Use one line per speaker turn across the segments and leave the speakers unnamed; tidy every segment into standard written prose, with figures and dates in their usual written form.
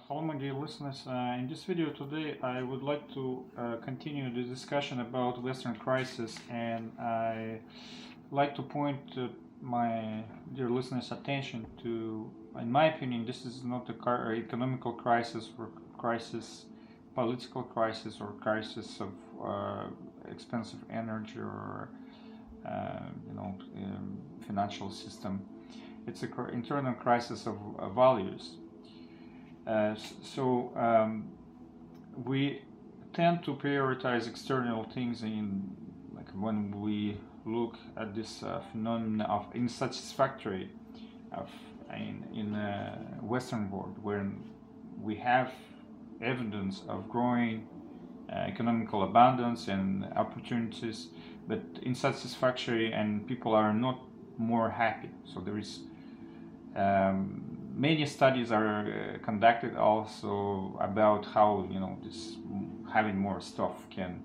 Hello, my dear listeners. In this video today, I would like to continue the discussion about Western crisis, and I like to point my dear listeners' attention to, in my opinion, this is not a economical crisis or crisis, political crisis or crisis of expensive energy or financial system. It's an internal crisis of values. We tend to prioritize external things when we look at this phenomenon of insatisfactory in Western world, where we have evidence of growing economical abundance and opportunities, but insatisfactory, and people are not more happy. So there is many studies are conducted also about how this having more stuff can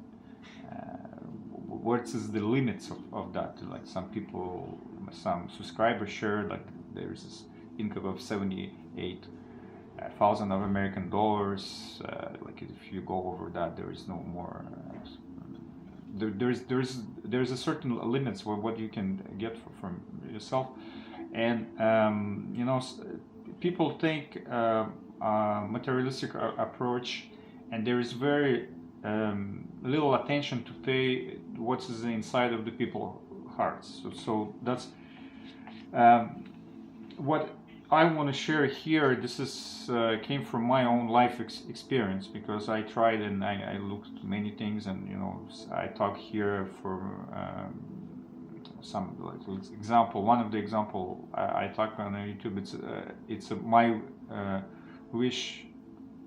what is the limits of that. Like some subscribers share, like there is this income of $78,000 of American dollars. Like if you go over that, there is no more. There's a certain limits for what you can get from yourself, and people think materialistic approach, and there is very little attention to pay what is inside of the people's hearts. So that's what I want to share here. This is came from my own life experience, because I tried and I looked at many things, and I talk here for some example. One of the example I talk on YouTube. It's my wish.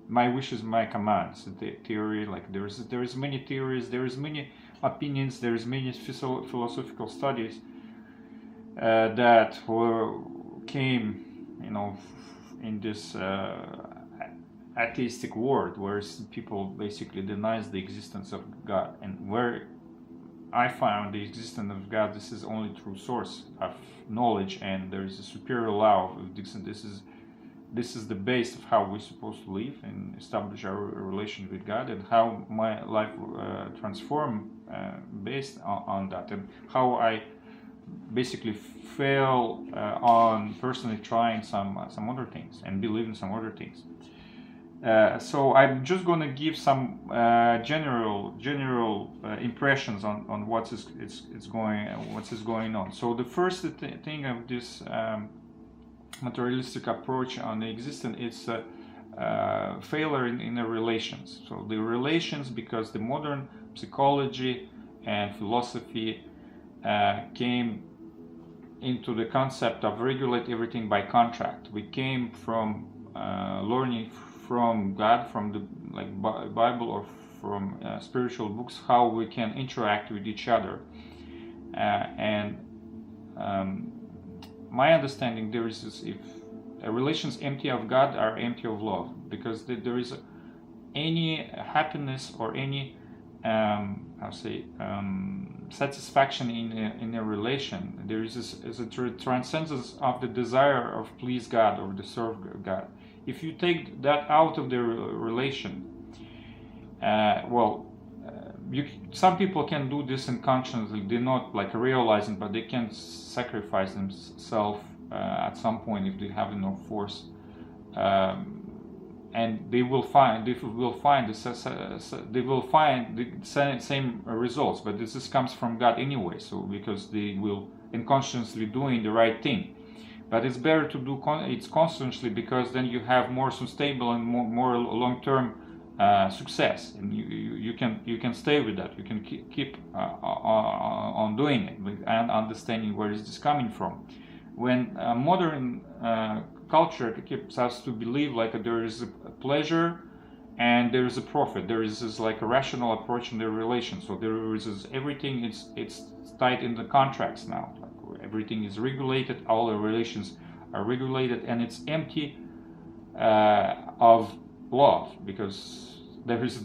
My wish is my command. It's the theory. Like there is many theories. There is many opinions. There is many philosophical studies that came, in this atheistic world, where people basically denies the existence of God, and where I found the existence of God. This is only true source of knowledge, and there is a superior law of existence. This is the base of how we're supposed to live and establish our relation with God, and how my life transformed based on that, and how I basically fail on personally trying some other things and believe in some other things. So I'm just going to give some general impressions on what is going on. So the first thing of this materialistic approach on the existence is failure in the relations. So the relations, because the modern psychology and philosophy came into the concept of regulate everything by contract. We came from learning from God, from the Bible, or from spiritual books, how we can interact with each other. My understanding, there is this: if relations empty of God are empty of love, because there is any happiness or any satisfaction in a relation. There is a transcendence of the desire of please God or to serve God. If you take that out of the relation, some people can do this unconsciously. They're not realizing, but they can sacrifice themselves at some point if they have enough force, and they will find the same results. But this comes from God anyway. So because they will unconsciously doing the right thing. But it's better to do it consciously, because then you have more sustainable and more long-term success, and you can stay with that. You can keep on doing it and understanding where is this coming from. When modern culture keeps us to believe there is a pleasure and there is a profit, there is this a rational approach in the relation. So there is this, everything it's tied in the contracts now. Everything is regulated, all the relations are regulated, and it's empty of love, because there's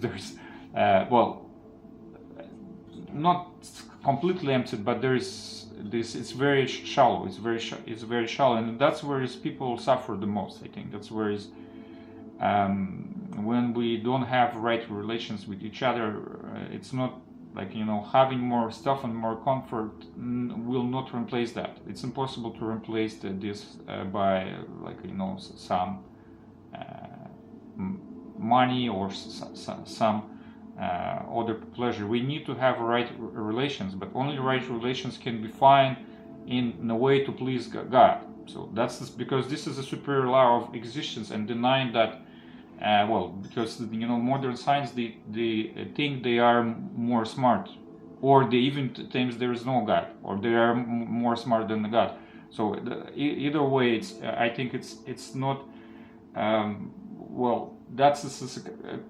not completely empty, but there is this. It's very shallow. It's very shallow, and that's where people suffer the most. I think that's where when we don't have right relations with each other, it's not like, having more stuff and more comfort will not replace that. It's impossible to replace this by like, some money or some other pleasure. We need to have right relations, but only right relations can be found in a way to please God. So that's because this is a superior law of existence, and denying that, because modern science, they think they are more smart, or they even think there is no God, or they are more smart than the God. So either way, I think it's not. That's a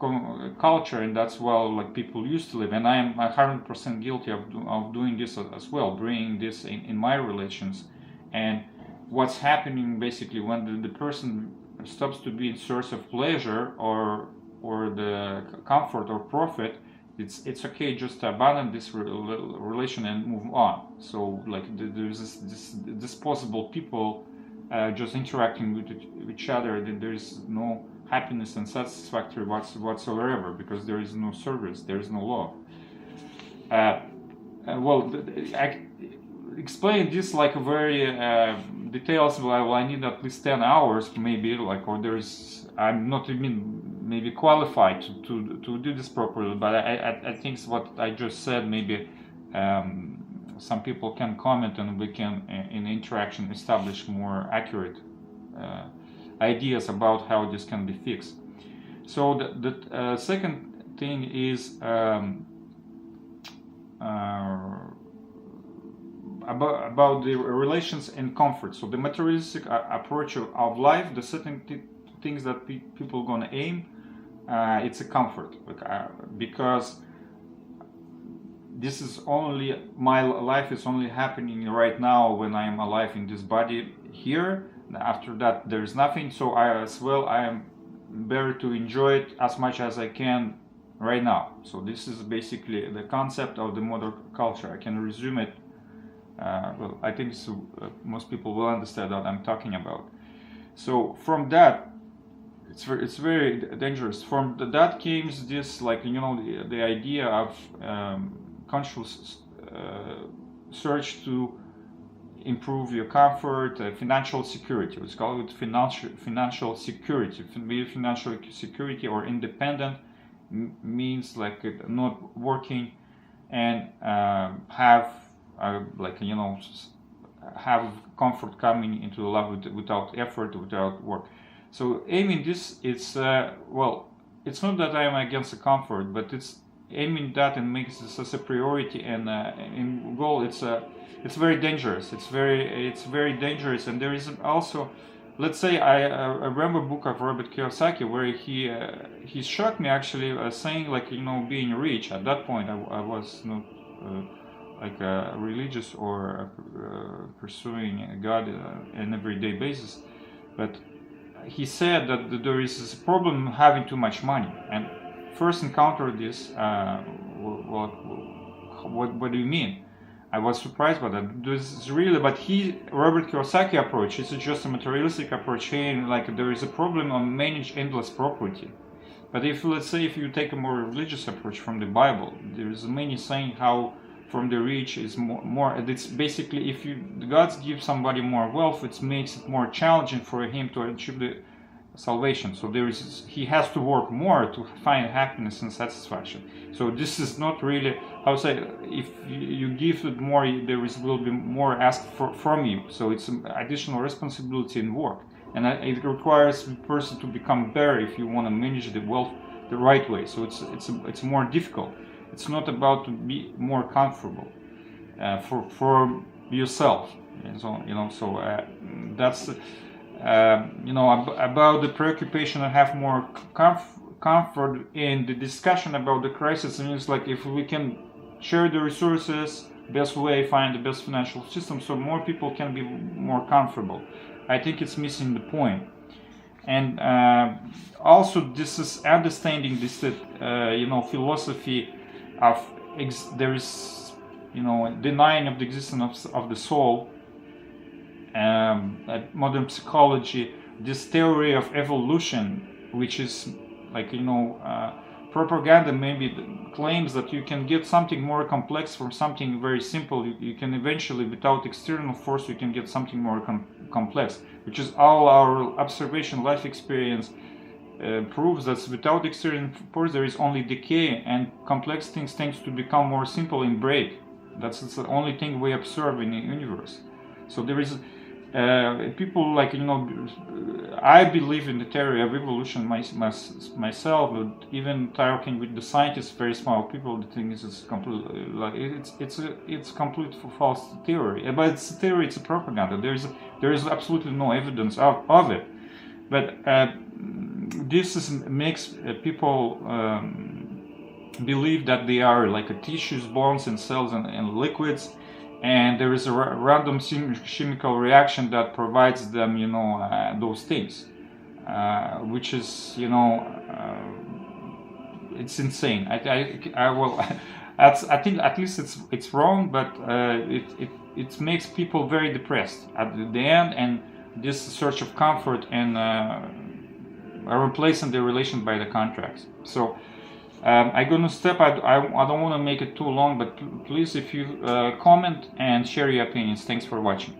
culture, and that's like people used to live, and I am 100% guilty of doing this as well, bringing this in my relations. And what's happening basically when the person stops to be in source of pleasure or the comfort or profit, it's okay just to abandon this relation and move on. So like there's this disposable people just interacting with each other, then there's no happiness and satisfactory whatsoever, because there is no service, there is no love. I explain this like a very details. Well, I need at least 10 hours maybe, I'm not even maybe qualified to do this properly, but I think what I just said, maybe some people can comment, and we can in interaction establish more accurate ideas about how this can be fixed. So the second thing is about the relations and comfort. So the materialistic approach of life, the certain things that people gonna aim, it's a comfort, because this is only, my life is only happening right now when I am alive in this body here. After that there is nothing, so I am better to enjoy it as much as I can right now. So this is basically the concept of the modern culture. I can resume it. I think most people will understand what I'm talking about. So from that, it's very dangerous. From that came this, like, the idea of conscious search to improve your comfort, financial security. Let's call it financial security. Financial security or independent means like not working and have have comfort coming into life without effort, without work. So aiming this, it's it's not that I am against the comfort, but it's aiming that and makes this as a priority and in goal. It's very dangerous. It's very dangerous. And there is also, let's say, I remember a book of Robert Kiyosaki where he shocked me actually, saying like, being rich. At that point I was not religious or pursuing God on an everyday basis, but he said that there is this problem having too much money. And first encountered this, what do you mean? I was surprised by that. This is really, but Robert Kiyosaki approach is just a materialistic approach, saying like there is a problem on manage endless property. But let's say if you take a more religious approach from the Bible, there is many saying how from the rich is more. It's basically, if God gives somebody more wealth, it makes it more challenging for him to achieve the salvation. So he has to work more to find happiness and satisfaction. So this is not really, how to say, if you give it more, will be more asked from you. So it's an additional responsibility in work, and it requires the person to become better if you want to manage the wealth the right way. So it's more difficult. It's not about to be more comfortable for yourself, and so that's about the preoccupation and have more comfort in the discussion about the crisis. And it's like if we can share the resources, best way, find the best financial system, so more people can be more comfortable. I think it's missing the point. And also this is understanding this philosophy of there is denying of the existence of the soul. Modern psychology, this theory of evolution which is like, you know, propaganda maybe claims that you can get something more complex from something very simple. You can eventually, without external force, you can get something more complex, which is all our observation, life experience proves that without external force there is only decay, and complex things tend to become more simple and break. That's the only thing we observe in the universe. So there is people like, you know, I believe in the theory of evolution myself, but even talking with the scientists, very small people, the thing is completely like it's complete false theory. But it's a theory, it's a propaganda. There is absolutely no evidence of it. But this makes people believe that they are like tissues, bones, and cells, and liquids, and there is a random chemical reaction that provides them, you know, those things, which is, you know, it's insane. I will. I think at least it's wrong, but it makes people very depressed at the end, and this search of comfort and replacing the relation by the contracts. So I'm gonna step. I don't want to make it too long, but please, if you comment and share your opinions. Thanks for watching.